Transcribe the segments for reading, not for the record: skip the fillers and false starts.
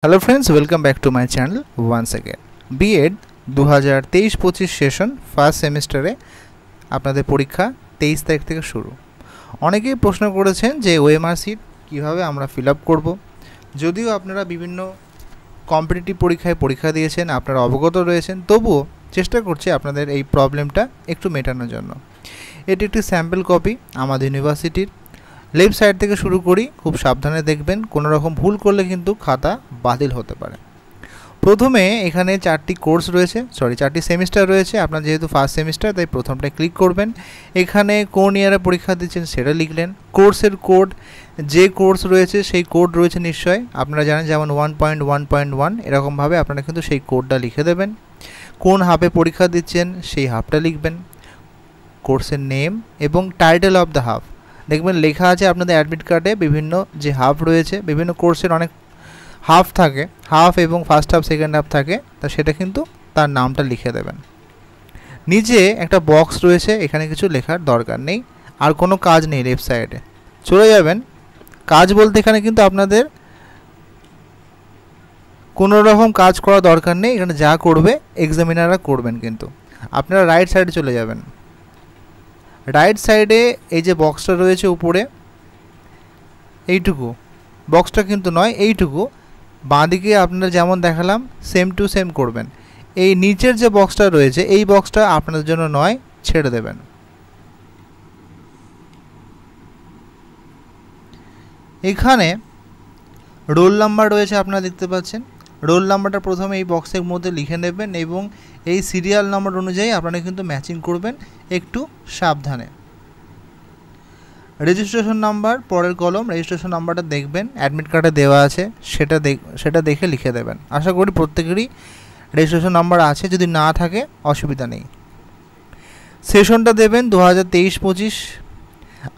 Hello friends, welcome back to my channel once again. BEd 2023-25 session first सेमिस्टारे আপনাদের পরীক্ষা 23 তারিখ থেকে শুরু। অনেকেই প্রশ্ন করেছেন যে ওএমআর সিট কীভাবে আমরা ফিল আপ করব। যদিও আপনারা বিভিন্ন কম্পিটিটিভ পরীক্ষায় পরীক্ষা দিয়েছেন, আপনারা অবগত রয়েছেন, তবুও চেষ্টা করছি আপনাদের এই প্রবলেমটা একটু মেটানোর জন্য। এটি একটি স্যাম্পল কপি আমাদের ইউনিভার্সিটির। লেফট সাইড থেকে শুরু করি, খুব সাবধানে দেখবেন, কোনো রকম ভুল করলে কিন্তু খাতা বাতিল হতে পারে। প্রথমে এখানে চারটি সেমিস্টার রয়েছে। আপনার যেহেতু ফার্স্ট সেমিস্টার তাই প্রথমটায় ক্লিক করবেন। এখানে কোন ইয়ারে পরীক্ষা দিচ্ছেন সেটা লিখলেন। কোর্সের কোড, যে কোর্স রয়েছে সেই কোড রয়েছে নিশ্চয়, আপনারা জানেন, যেমন 1.1.1 এরকমভাবে আপনারা কিন্তু সেই কোডটা লিখে দেবেন। কোন হাফে পরীক্ষা দিচ্ছেন সেই হাফটা লিখবেন। কোর্সের নেম এবং টাইটেল অফ দ্য হাফ দেখবেন লেখা আছে আপনাদের অ্যাডমিট কার্ডে। বিভিন্ন যে হাফ রয়েছে, বিভিন্ন কোর্সের অনেক হাফ থাকে, হাফ এবং ফার্স্ট হাফ সেকেন্ড হাফ থাকে, তা সেটা কিন্তু তার নামটা লিখে দেবেন। নিচে একটা বক্স রয়েছে, এখানে কিছু লেখার দরকার নেই, আর কোনো কাজ নেই। লেফট সাইডে চলে যাবেন। কাজ বলতে এখানে কিন্তু আপনাদের কোনো রকম কাজ করা দরকার নেই, এখানে যা করবে এক্সামিনাররা করবেন। কিন্তু আপনারা রাইট সাইডে চলে যাবেন। রাইট সাইডে এই যে বক্সটা রয়েছে উপরে, এইটুকু বক্সটা কিন্তু নয়, এইটুকু বাঁদিকে আপনারা যেমন দেখালাম সেম টু সেম করবেন। এই নিচের যে বক্সটা রয়েছে এই বক্সটা আপনাদের জন্য নয়, ছেড়ে দেবেন। এখানে রোল নাম্বার রয়েছে, আপনারা দেখতে পাচ্ছেন। রোল নাম্বারটা প্রথমে এই বক্সের মধ্যে লিখে নেবেন এবং এই সিরিয়াল নাম্বার অনুযায়ী আপনারা কিন্তু ম্যাচিং করবেন, একটু সাবধানে। রেজিস্ট্রেশন নাম্বার পরের কলম, রেজিস্ট্রেশন নাম্বারটা দেখবেন অ্যাডমিট কার্ডে দেওয়া আছে, সেটা দেখে লিখে দেবেন। আশা করি প্রত্যেকেরই রেজিস্ট্রেশন নাম্বার আছে, যদি না থাকে অসুবিধা নেই। সেশনটা দেবেন 2023-25,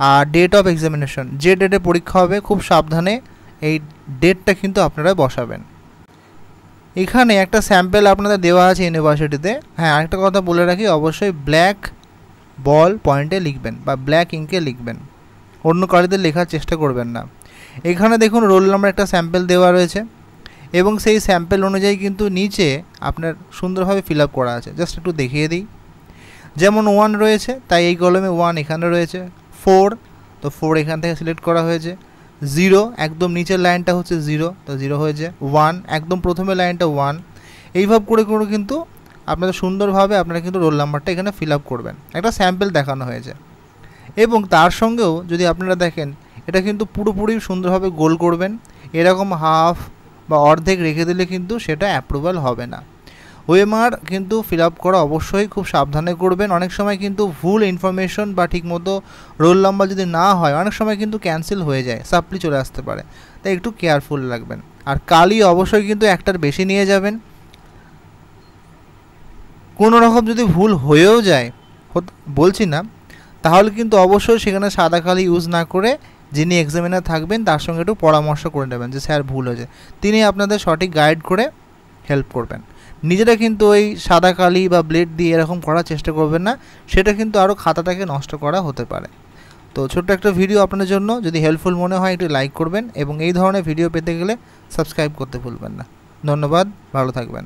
আর ডেট অফ এক্সামিনেশন, যে ডেটে পরীক্ষা হবে খুব সাবধানে এই ডেটটা কিন্তু আপনারা বসাবেন। এখানে একটা স্যাম্পল আপনাদের দেওয়া আছে ইউনিভার্সিটিতে। হ্যাঁ, আরেকটা কথা বলে রাখি, অবশ্যই ব্ল্যাক বল পয়েন্টে লিখবেন বা ব্ল্যাক ইঙ্কে লিখবেন, অন্য কালিতে লেখার চেষ্টা করবেন না। এখানে দেখুন রোল নাম্বার একটা স্যাম্পল দেওয়া রয়েছে এবং সেই স্যাম্পল অনুযায়ী কিন্তু নিচে আপনার সুন্দরভাবে ফিল আপ করা আছে। জাস্ট একটু দেখিয়ে দিই। যেমন 1 রয়েছে তাই এই কলমে 1 এখানে রয়েছে। 4 তো 4 এখান থেকে সিলেক্ট করা হয়েছে। 0 একদম নিচের লাইনটা হচ্ছে 0 তো 0 হয়েছে। 1 একদম প্রথমে লাইনটা 1। এইভাবে করে কিন্তু আপনাদের সুন্দরভাবে আপনারা কিন্তু রোল নাম্বারটা এখানে ফিল আপ করবেন। একটা স্যাম্পল দেখানো হয়েছে এবং তার সঙ্গেও যদি আপনারা দেখেন এটা কিন্তু পুরোপুরি সুন্দরভাবে গোল করবেন। এরকম হাফ বা অর্ধেক রেখে দিলে কিন্তু সেটা অ্যাপ্রুভাল হবে না। ওএমআর কিন্তু ফিল আপ করা অবশ্যই খুব সাবধানে করবেন। অনেক সময় কিন্তু ভুল ইনফরমেশন বা ঠিকমতো রোল নাম্বার যদি না হয় অনেক সময় কিন্তু ক্যান্সেল হয়ে যায়, সাপ্লি চলে আসতে পারে, তাই একটু কেয়ারফুল রাখবেন। আর কালি অবশ্যই কিন্তু একটার বেশি নিয়ে যাবেন। কোনো রকম যদি ভুল হয়েও যায়, বলছি না, তাহলে কিন্তু অবশ্যই সেখানে সাদা কালি ইউজ না করে যিনি এক্সামিনার থাকবেন তার সঙ্গে একটু পরামর্শ করে নেবেন যে স্যার ভুল হয়েছে, তিনি আপনাদের সঠিক গাইড করে হেল্প করবেন। নিজেরা কিন্তু ওই সাদা কালি বা ব্লেড দিয়ে এরকম করার চেষ্টা করবেন না, সেটা কিন্তু আরও খাতাটাকে নষ্ট করা হতে পারে। তো ছোট্ট একটা ভিডিও আপনাদের জন্য, যদি হেল্পফুল মনে হয় একটু লাইক করবেন এবং এই ধরনের ভিডিও পেতে গেলে সাবস্ক্রাইব করতে ভুলবেন না। ধন্যবাদ, ভালো থাকবেন।